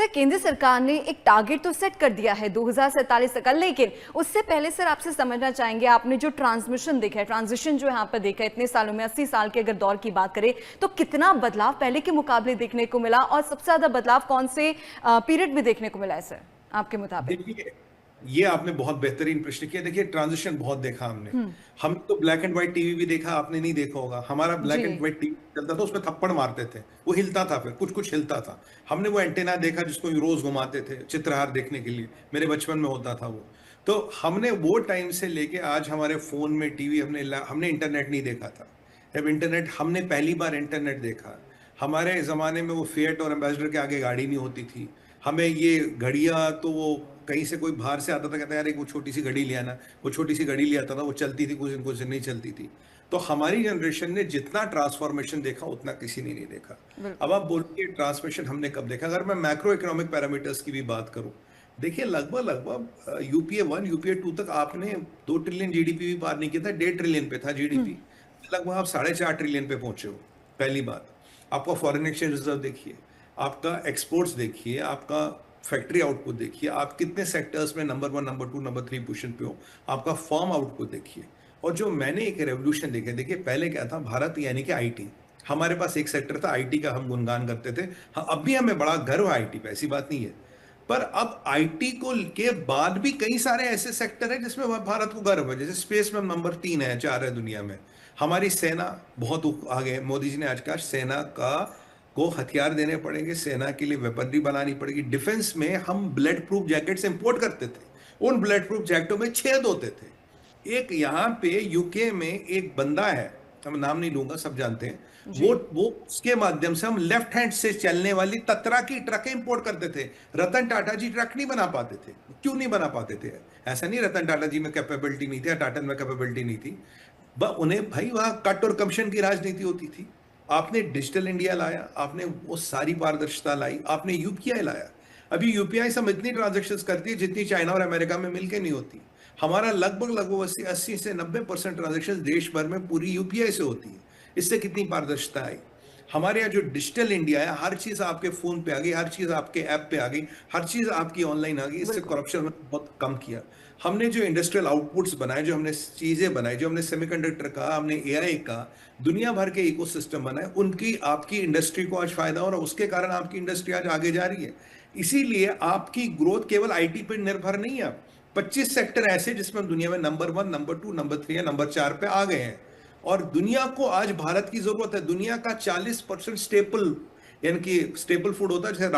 Sir केंद्र सरकार ने एक टारगेट तो सेट कर दिया है 2047 तक का, लेकिन उससे पहले सर आपसे समझना चाहेंगे, आपने जो ट्रांसमिशन देखा है, ट्रांजिशन जो यहाँ पर देखा है इतने सालों में, 80 साल के अगर दौर की बात करें तो कितना बदलाव पहले के मुकाबले देखने को मिला और सबसे ज्यादा बदलाव कौन से पीरियड में देखने को मिला है सर आपके मुताबिक? देखिए, ये आपने बहुत बेहतरीन प्रश्न किया। देखिए, ट्रांजिशन बहुत देखा हमने। हम तो ब्लैक एंड व्हाइट टीवी भी देखा, आपने नहीं देखा होगा। हमारा ब्लैक एंड जी। व्हाइट टीवी चलता था, उसमें थप्पड़ मारते थे, वो हिलता था, फिर कुछ कुछ हिलता था। हमने वो एंटेना देखा जिसको रोज घुमाते थे चित्रहार देखने के लिए, मेरे बचपन में होता था वो। तो हमने वो टाइम से लेके आज हमारे फोन में टीवी, हमने इंटरनेट नहीं देखा था। जब इंटरनेट, हमने पहली बार इंटरनेट देखा। हमारे जमाने में वो फिएट और एम्बेसडर के आगे गाड़ी नहीं होती थी। हमें ये घड़ियां, तो वो कहीं से कोई बाहर से आता था, कहता यार एक वो छोटी सी घड़ी ले आना। वो छोटी सी घड़ी ले आता था, वो चलती थी कुछ दिन, कुछ दिन नहीं चलती थी। तो हमारी जनरेशन ने जितना ट्रांसफॉर्मेशन देखा उतना किसी ने नहीं देखा। अब बिल्कुल। आप बोलिए ट्रांसमिशन हमने कब देखा। अगर मैं मैक्रो इकोनॉमिक पैरामीटर्स की भी बात करूं, देखिए लगभग लगभग यूपीए 1 यूपीए 2 तक आपने 2 ट्रिलियन जीडीपी भी पार नहीं किया था। 1.5 ट्रिलियन पे था जीडीपी, लगभग आप 4.5 ट्रिलियन पे पहुंचे हो। पहली बात, आपका फॉरेन एक्सचेंज रिजर्व देखिए, आपका एक्सपोर्ट्स देखिए, आपका फैक्ट्री आउटपुट देखिए, आप कितने सेक्टर्स में नंबर 1, नंबर 2, नंबर 3 पोजीशन पे हो। आपका फर्म आउटपुट देखिए। और जो मैंने एक रेवोल्यूशन देखा, देखिए पहले क्या था, भारत यानी कि आईटी, हमारे पास एक सेक्टर था आईटी का, हम गुणगान करते थे। हाँ, अब भी हमें बड़ा गर्व है आईटी पे, ऐसी बात नहीं है। पर अब आईटी को के बाद भी कई सारे ऐसे सेक्टर हैं जिसमें भारत को गर्व है। जैसे स्पेस में हम नंबर 3 है, 4 है दुनिया में। हमारी सेना बहुत आगे है। मोदी जी ने आज कहा सेना का को हथियार देने पड़ेंगे, सेना के लिए वेपनरी बनानी पड़ेगी। डिफेंस में हम ब्लेड प्रूफ जैकेट्स इंपोर्ट करते थे, उन ब्लेड प्रूफ जैकेटों में छेद होते थे। एक यहाँ पे यूके में एक बंदा है, हम नाम नहीं लूंगा, सब जानते हैं। जी। वो उसके माध्यम से हम लेफ्ट हैंड से चलने वाली ततरा की ट्रक इंपोर्ट करते थे। रतन टाटा जी ट्रक नहीं बना पाते थे। क्यों नहीं बना पाते थे? ऐसा नहीं रतन टाटा जी में कैपेबिलिटी नहीं थी, टाटा में कैपेबिलिटी नहीं थी। उन्हें भाई वहां कट और कमीशन की राजनीति होती थी। आपने डिजिटल इंडिया लाया, आपने वो सारी पारदर्शिता लाई, आपने यूपीआई लाया। अभी यूपीआई से हम इतनी ट्रांजेक्शन्स करती है जितनी चाइना और अमेरिका में मिलके नहीं होती। हमारा लगभग लगभग 80 से 90% ट्रांजेक्शन देश भर में पूरी यूपीआई से होती है। इससे कितनी पारदर्शिता आई। हमारे यहाँ जो डिजिटल इंडिया है, हर चीज आपके फोन पे आ गई, हर चीज आपके ऐप पे आ गई, हर चीज आपकी ऑनलाइन आ गई। इससे बिल्कुल। करप्शन बहुत कम किया। हमने जो इंडस्ट्रियल आउटपुट्स बनाए, जो हमने चीजें बनाई, जो हमने सेमीकंडक्टर का, हमने एआई का, दुनिया भर के इकोसिस्टम बनाए, उनकी आपकी इंडस्ट्री को आज फायदा हो रहा है। उसके कारण आपकी इंडस्ट्री आज आगे जा रही है। इसीलिए आपकी ग्रोथ केवल आईटी पर निर्भर नहीं है। 25 सेक्टर ऐसे जिसमें दुनिया में नंबर 1, नंबर 2, नंबर 3 या नंबर 4 पे आ गए हैं। और दुनिया को आज भारत की जरूरत है। दुनिया का 40% स्टेपल, यानी कि स्टेपल फूड होता है जैसे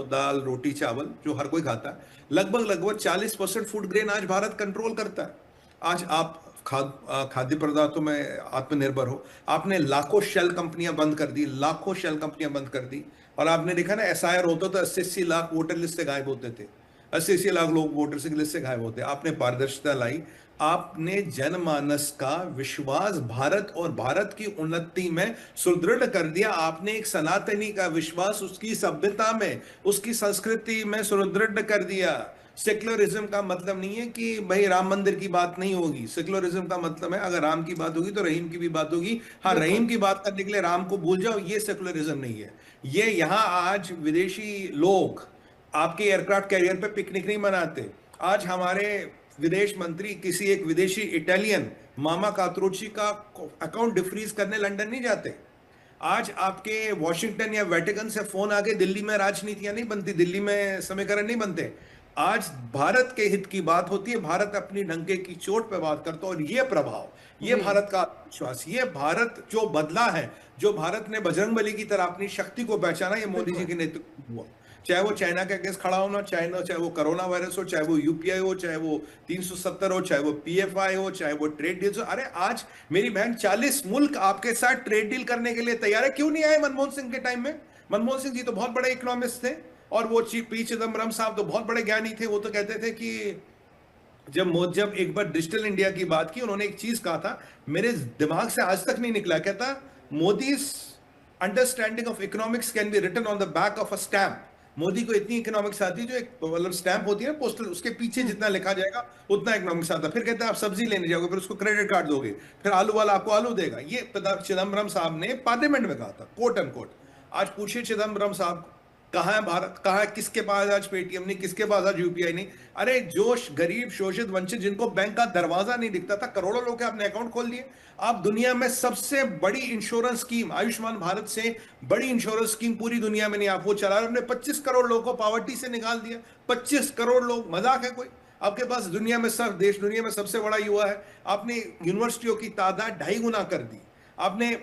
दाल रोटी चावल जो हर कोई खाता है, लगभग लगभग 40% फूड ग्रेन आज भारत कंट्रोल करता है। आज आप खाद्य पदार्थों में आत्मनिर्भर हो। आपने लाखों शेल कंपनियां बंद कर दी, लाखों शेल कंपनियां बंद कर दी। और आपने देखा ना, एसआईआर होता था, 80-80 लाख वोटर लिस्ट से गायब होते थे। 80-80 लाख लोग वोटर से लिस्ट से गायब होते। आपने पारदर्शिता लाई, आपने जनमानस का विश्वास भारत और भारत की उन्नति में सुदृढ़ कर दिया। आपने एक सनातनी का विश्वास उसकी सभ्यता में, उसकी संस्कृति में सुदृढ़ कर दिया। सेक्युलरिज्म का मतलब नहीं है कि भाई राम मंदिर की बात नहीं होगी। सेक्युलरिज्म का मतलब है अगर राम की बात होगी तो रहीम की भी बात होगी। हाँ, बिल्कुल। रहीम की बात करने के लिए राम को भूल जाओ, ये सेक्युलरिज्म नहीं है। ये यहाँ आज विदेशी लोग आपके एयरक्राफ्ट कैरियर पे पिकनिक नहीं मनाते। आज हमारे विदेश मंत्री किसी एक विदेशी इटालियन मामा कात्रोची का अकाउंट डिफ्रीज करने लंदन नहीं जाते। आज आपके वॉशिंगटन या वेटिकन से फोन आके दिल्ली में राजनीतियां नहीं बनती, दिल्ली में समीकरण नहीं बनते। आज भारत के हित की बात होती है, भारत अपनी डंके की चोट पे बात करता है। और ये प्रभाव, ये जी। भारत का विश्वास, ये भारत जो बदला है, जो भारत ने बजरंगबली की तरह अपनी शक्ति को पहचाना, ये मोदी जी बिल्कुल। के नेतृत्व में हुआ। चाहे वो चाइना के अगेंस्ट खड़ा होना, चाहे वो कोरोना वायरस हो, चाहे वो यूपीआई हो, चाहे वो 370 हो, चाहे वो पीएफआई हो, चाहे वो ट्रेड डील्स हो। अरे आज मेरी बहन 40 मुल्क आपके साथ ट्रेड डील करने के लिए तैयार है। क्यों नहीं आए मनमोहन सिंह के टाइम में? मनमोहन सिंह जी तो बहुत बड़े इकोनॉमिस्ट थे, और वो पी चिदम्बरम साहब तो बहुत बड़े ज्ञानी थे। वो तो कहते थे कि जब एक बार डिजिटल इंडिया की बात की, उन्होंने एक चीज कहा था, मेरे दिमाग से आज तक नहीं निकला। कहता, Modi understanding of economics can be written on the back of a stamp. Modi को इतनी इकोनॉमिक्स आती है, जो एक मतलब स्टैंप होती है ना पोस्टल, उसके पीछे जितना लिखा जाएगा उतना इकोनॉमिक्स आता है। फिर कहते हैं आप सब्जी लेने जाओगे, फिर उसको क्रेडिट कार्ड दोगे, फिर आलू वाला आपको आलू देगा। ये चिदम्बरम साहब ने पार्लियामेंट में कहा था, कोट एंड कोट। आज पूछिए चिदम्बरम साहब कहाँ है भारत, कहाँ है, किसके पास आज पेटीएम नहीं, किसके पास आज यूपीआई नहीं। अरे जो गरीब शोषित वंचित जिनको बैंक का दरवाजा नहीं दिखता था, करोड़ों लोग अपने अकाउंट खोल दिए। आप दुनिया में सबसे बड़ी इंश्योरेंस स्कीम आयुष्मान भारत से बड़ी इंश्योरेंस स्कीम पूरी दुनिया में नहीं, आप वो चला रहे, हमने 25 करोड़ लोगों को पॉवर्टी से निकाल दिया। 25 करोड़ लोग, मजाक है कोई? आपके पास दुनिया में सब देश, दुनिया में सबसे बड़ा युवा है, आपने यूनिवर्सिटियों की तादाद 2.5 गुना कर दी। आपने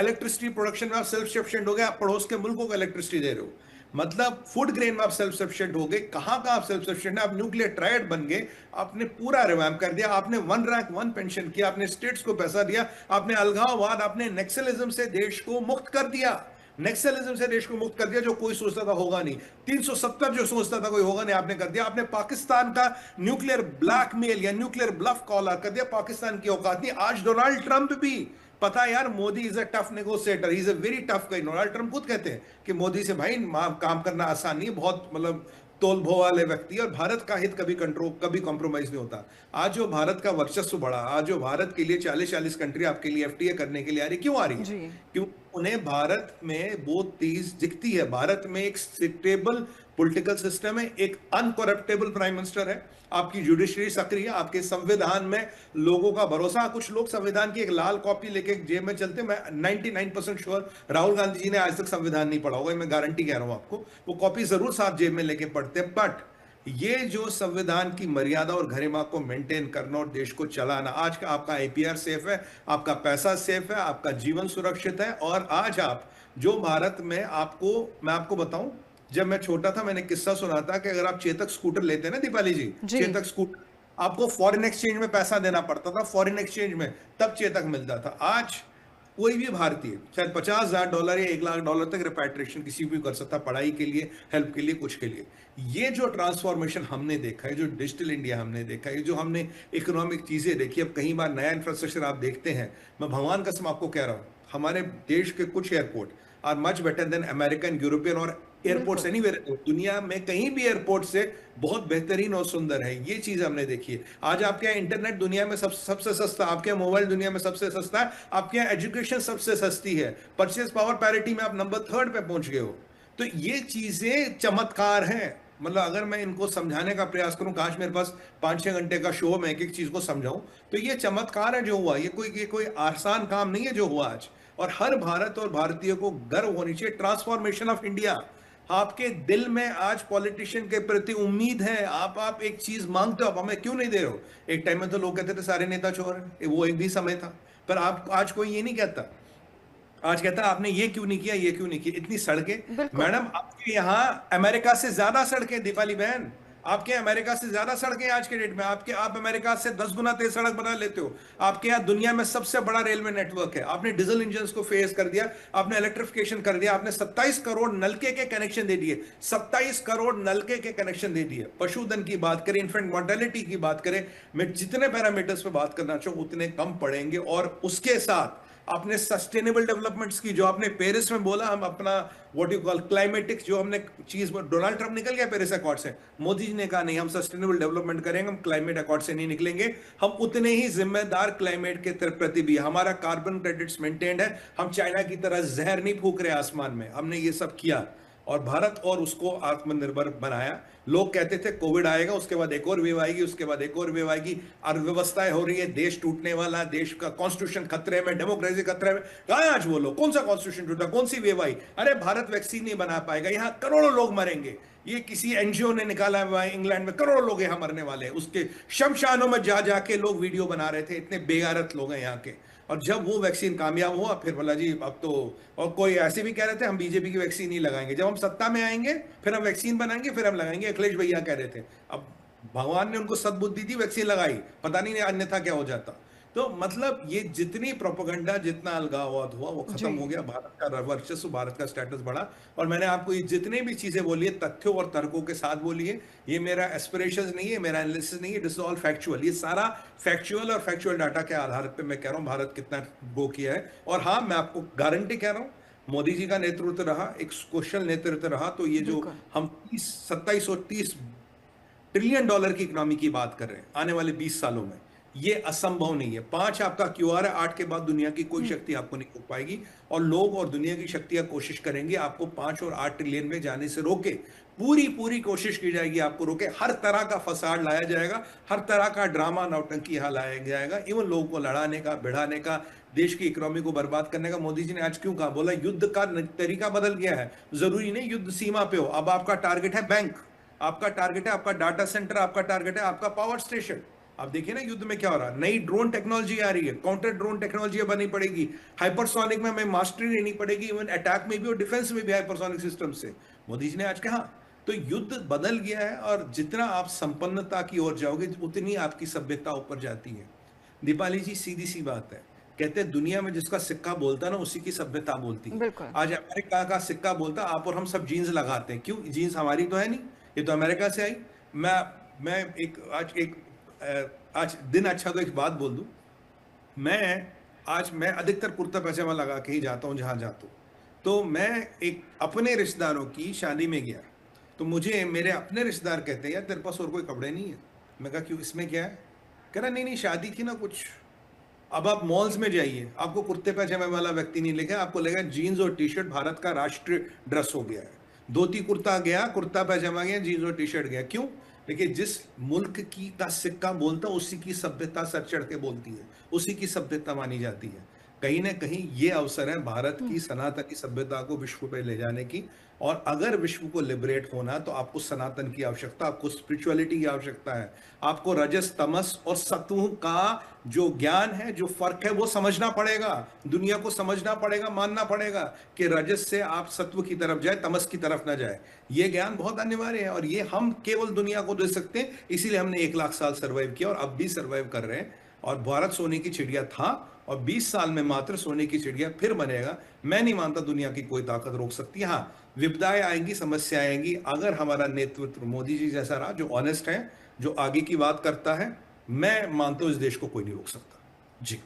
इलेक्ट्रिसिटी प्रोडक्शन में आप सेल्फ सफिशिएंट हो गए, आप पड़ोस के मुल्कों को इलेक्ट्रिसिटी दे रहे हो। मतलब फूड ग्रेन में आप सेल्फ सफिशिएंट हो गए। कहां का आप सेल्फ सफिशिएंट है? आप न्यूक्लियर ट्रायड बन गए। आपने पूरा रिवैम्प कर दिया, आपने वन रैंक वन पेंशन किया, आपने स्टेट्स को पैसा दिया, आपने अलगाववाद, आपने नेक्सलिज्म से देश को मुक्त कर दिया। नेक्सलिज्म से देश को मुक्त कर दिया, जो कोई सोचता था होगा नहीं। 370 जो सोचता था कोई होगा नहीं, आपने कर दिया। आपने पाकिस्तान का न्यूक्लियर ब्लैकमेल या न्यूक्लियर ब्लफ कॉल कर दिया। पाकिस्तान की औकात नहीं। आज डोनाल्ड ट्रंप भी, पता है यार, Modi is a tough negotiator, he is a very tough guy. Donald Trump खुद कहते हैं कि मोदी से भाई काम करना आसान नहीं है, बहुत मतलब तोल भो वाले व्यक्ति, और भारत का हित कभी कॉम्प्रोमाइज नहीं होता। आज जो भारत का वर्चस्व बढ़ा, आज जो भारत के लिए 40-40 कंट्री आपके लिए एफटीए करने के लिए आ रही, क्यों आ रही है? क्यों? उन्हें भारत में वो चीज दिखती है। भारत में एक स्टेबल पॉलिटिकल सिस्टम है, एक अनकरप्टेबल प्राइम मिनिस्टर है, आपकी जुडिशरी सक्रिय, आपके संविधान में लोगों का भरोसा। कुछ लोग संविधान की एक लाल कॉपी लेके जेब में चलते, मैं 99% श्योर राहुल गांधी जी ने आज तक संविधान नहीं पढ़ा होगा, मैं गारंटी कह रहा हूं आपको। वो कॉपी जरूर साथ जेब में लेके पढ़ते हैं, बट ये जो संविधान की मर्यादा और गरिमा को मेंटेन करना और देश को चलाना, आज का आपका आईपीआर सेफ है, आपका पैसा सेफ है, आपका जीवन सुरक्षित है। और आज आप जो भारत में, मैं आपको बताऊं, जब मैं छोटा था मैंने किस्सा सुना था कि अगर आप चेतक स्कूटर लेते हैं ना दीपाली जी, चेतक स्कूटर, आपको फॉरेन एक्सचेंज में पैसा देना पड़ता था, फॉरेन एक्सचेंज में, तब चेतक मिलता था। आज कोई भी भारतीय शायद $50,000 या $1,00,000 तक रिपैट्रिएशन किसी भी कर सकता, पढ़ाई के लिए, हेल्प के लिए, कुछ के लिए। ये जो ट्रांसफॉर्मेशन हमने देखा है, जो डिजिटल इंडिया हमने देखा है, जो हमने इकोनॉमिक चीजें देखी, अब कहीं बार नया इंफ्रास्ट्रक्चर आप देखते हैं, मैं भगवान कसम आपको कह रहा हूं, हमारे देश के कुछ airport are much better than American, European और एयरपोर्ट्स एनीवेयर। दुनिया में कहीं भी एयरपोर्ट से बहुत बेहतरीन और सुंदर है। ये चीज हमने देखी है। आज आपके यहाँ इंटरनेट दुनिया में सबसे सस्ता, आपके यहाँ मोबाइल दुनिया में सबसे सस्ता है, आपके यहाँ एजुकेशन सबसे सस्ती है, परचेज पावर पैरिटी में आप नंबर 3 पे पहुंच गए हो। तो ये चीजें चमत्कार हैं। मतलब अगर मैं इनको समझाने का प्रयास करूं, काश मेरे पास 5-6 घंटे का शो, मैं एक एक चीज को समझाऊं, तो ये चमत्कार है जो हुआ। ये कोई आसान काम नहीं है जो हुआ आज। और हर भारत और भारतीय को गर्व होनी चाहिए। ट्रांसफॉर्मेशन ऑफ इंडिया, आपके दिल में आज पॉलिटिशियन के प्रति उम्मीद है। आप एक चीज मांगते हो, आप हमें क्यों नहीं दे रहे हो? एक टाइम में तो लोग कहते थे सारे नेता चोर हैं, वो एक भी समय था, पर आप आज कोई ये नहीं कहता। आज कहता आपने ये क्यों नहीं किया, ये क्यों नहीं किया। इतनी सड़कें मैडम, आपके यहाँ अमेरिका से ज्यादा सड़कें, दीपाली बहन, आपके अमेरिका से ज्यादा सड़कें आज के डेट में। आप अमेरिका से 10 गुना तेज सड़क बना लेते हो। आपके यहाँ दुनिया में सबसे बड़ा रेलवे नेटवर्क है। आपने डीजल इंजन को फेस कर दिया, आपने इलेक्ट्रिफिकेशन कर दिया, आपने 27 करोड़ नलके के कनेक्शन दे दिए, 27 करोड़ नलके के कनेक्शन दे दिए। पशुधन की बात करें, इन्फेंट मोर्टेलिटी की बात करें, मैं जितने पैरामीटर्स पे बात करना चाहूं उतने कम पड़ेंगे। और उसके साथ आपने सस्टेनेबल डेवलपमेंट्स की, जो आपने पेरिस में बोला, हम अपना व्हाट यू कॉल क्लाइमेटिक्स, जो हमने चीज, डोनाल्ड ट्रंप निकल गया पेरिस अकॉर्ड से, मोदी जी ने कहा नहीं, हम सस्टेनेबल डेवलपमेंट करेंगे, हम क्लाइमेट अकॉर्ड से नहीं निकलेंगे। हम उतने ही जिम्मेदार क्लाइमेट के प्रति भी, हमारा कार्बन क्रेडिट्स मेंटेन्ड है, हम चाइना की तरह जहर नहीं फूक रहे आसमान में। हमने ये सब किया और भारत और उसको आत्मनिर्भर बनाया। लोग कहते थे कोविड आएगा, उसके बाद एक और वेव आएगी, उसके बाद एक और वेव आएगी, अर्थव्यवस्थाएं हो रही है, देश टूटने वाला, देश का कॉन्स्टिट्यूशन खतरे में, डेमोक्रेसी खतरे में। कहां आज वो लोग? कौन सा कॉन्स्टिट्यूशन टूटा, कौन सी वेव आई? अरे भारत वैक्सीन नहीं बना पाएगा, यहां करोड़ों लोग मरेंगे। ये किसी एनजीओ ने निकाला हुआ है, इंग्लैंड में करोड़ों लोग यहां मरने वाले हैं। उसके शमशानों में जा जाके लोग वीडियो बना रहे थे, इतने बेगारत लोग हैं यहाँ के। और जब वो वैक्सीन कामयाब हुआ, फिर बोला जी अब तो, और कोई ऐसे भी कह रहे थे हम बीजेपी की वैक्सीन नहीं लगाएंगे, जब हम सत्ता में आएंगे फिर हम वैक्सीन बनाएंगे, फिर हम लगाएंगे। अखिलेश भैया कह रहे थे। अब भगवान ने उनको सद्बुद्धि दी, वैक्सीन लगाई, पता नहीं अन्यथा क्या हो जाता। तो मतलब ये जितनी प्रोपेगेंडा, जितना अलगाववाद हुआ, वो खत्म हो गया। भारत का वर्चस्व, भारत का स्टेटस बढ़ा। और मैंने आपको ये जितने भी चीजें बोली है, तथ्यों और तर्कों के साथ बोली है। ये मेरा एस्पिरेशंस नहीं है, मेरा एनालिसिस नहीं है, इट इज ऑल फैक्चुअल। ये सारा फैक्चुअल और फैक्चुअल डाटा के आधार पर मैं कह रहा हूँ भारत कितना गो किया है। और हाँ, मैं आपको गारंटी कह रहा हूँ, मोदी जी का नेतृत्व रहा, एक कुशल नेतृत्व रहा, तो ये जो हम 2730 ट्रिलियन डॉलर की इकोनॉमी की बात कर रहे हैं आने वाले 20 सालों में, ये असंभव नहीं है। 5 आपका क्यूआर है, 8 के बाद दुनिया की कोई शक्ति आपको नहीं रोक पाएगी, और लोग और दुनिया की शक्तियां कोशिश करेंगे आपको 5 और 8 ट्रिलियन में जाने से रोके। पूरी पूरी कोशिश की जाएगी आपको रोके, हर तरह का फसाद लाया जाएगा, हर तरह का ड्रामा नौटंकी यहाँ लाया जाएगा, इवन लोगों को लड़ाने का, भिड़ाने का, देश की इकोनॉमी को बर्बाद करने का। मोदी जी ने आज क्यों कहा, बोला युद्ध का तरीका बदल गया है, जरूरी नहीं युद्ध सीमा पे हो, अब आपका टारगेट है बैंक, आपका टारगेट है आपका डाटा सेंटर, आपका टारगेट है आपका पावर स्टेशन। आप देखिए ना युद्ध में क्या हो रहा है, नई ड्रोन टेक्नोलॉजी आ रही है, काउंटर ड्रोन टेक्नोलॉजी बननी पड़ेगी, हाइपरसोनिक में हमें मास्टरी लेनी पड़ेगी, इवन अटैक में भी और डिफेंस में भी हाइपरसोनिक सिस्टम से। मोदी जी ने आज कहा, तो युद्ध बदल गया है, और जितना आप संपन्नता की ओर जाओगे उतनी आपकी सभ्यता ऊपर जाती है। दीपाली जी, सीधी सी बात है, कहते हैं दुनिया में जिसका सिक्का बोलता है ना, उसी की सभ्यता बोलती है। बिल्कुल। आज अमेरिका का सिक्का बोलता, आप और हम सब जीन्स लगाते हैं, क्यों? जीन्स हमारी तो है नहीं, ये तो अमेरिका से आई। मैं आज दिन अच्छा तो एक बात बोल दूं, मैं अधिकतर कुर्ता पैजामा लगा के ही जाता हूं जहां जाता हूं। तो मैं एक अपने रिश्तेदारों की शादी में गया, तो मुझे मेरे अपने रिश्तेदार कहते हैं, यार तेरे पास और कोई कपड़े नहीं है। मैं कहा क्यों, इसमें क्या है? कह रहा नहीं नहीं शादी थी ना कुछ। अब आप मॉल्स में जाइए, आपको कुर्ते पैजामे वाला व्यक्ति नहीं लिखा, आपको लगेगा जीन्स और टी शर्ट भारत का राष्ट्रीय ड्रेस हो गया है। धोती कुर्ता गया, कुर्ता पैजामा गया, जीन्स और टी शर्ट गया। क्यों? देखिए, जिस मुल्क की का सिक्का बोलता उसी की सभ्यता सर चढ़ के बोलती है, उसी की सभ्यता मानी जाती है। कहीं ना कहीं ये अवसर है भारत की सनातनी सभ्यता को विश्व पे ले जाने की, और अगर विश्व को लिबरेट होना तो आपको सनातन की आवश्यकता, आपको स्पिरिचुअलिटी की आवश्यकता है, आपको रजस तमस और सत्व का जो ज्ञान है, जो फर्क है, वो समझना पड़ेगा, दुनिया को समझना पड़ेगा, मानना पड़ेगा कि रजस से आप सत्व की तरफ जाए, तमस की तरफ ना जाए। ये ज्ञान बहुत अनिवार्य है, और ये हम केवल दुनिया को दे सकते हैं, इसीलिए हमने 1 लाख साल सर्वाइव किया और अब भी सर्वाइव कर रहे हैं। और भारत सोने की चिड़िया था, और 20 साल में मात्र सोने की चिड़िया फिर बनेगा। मैं नहीं मानता दुनिया की कोई ताकत रोक सकती है। हाँ, विपदाएं आएंगी, समस्याएं आएंगी, अगर हमारा नेतृत्व मोदी जी जैसा रहा, जो ऑनेस्ट है, जो आगे की बात करता है, मैं मानता हूं इस देश को कोई नहीं रोक सकता। जी।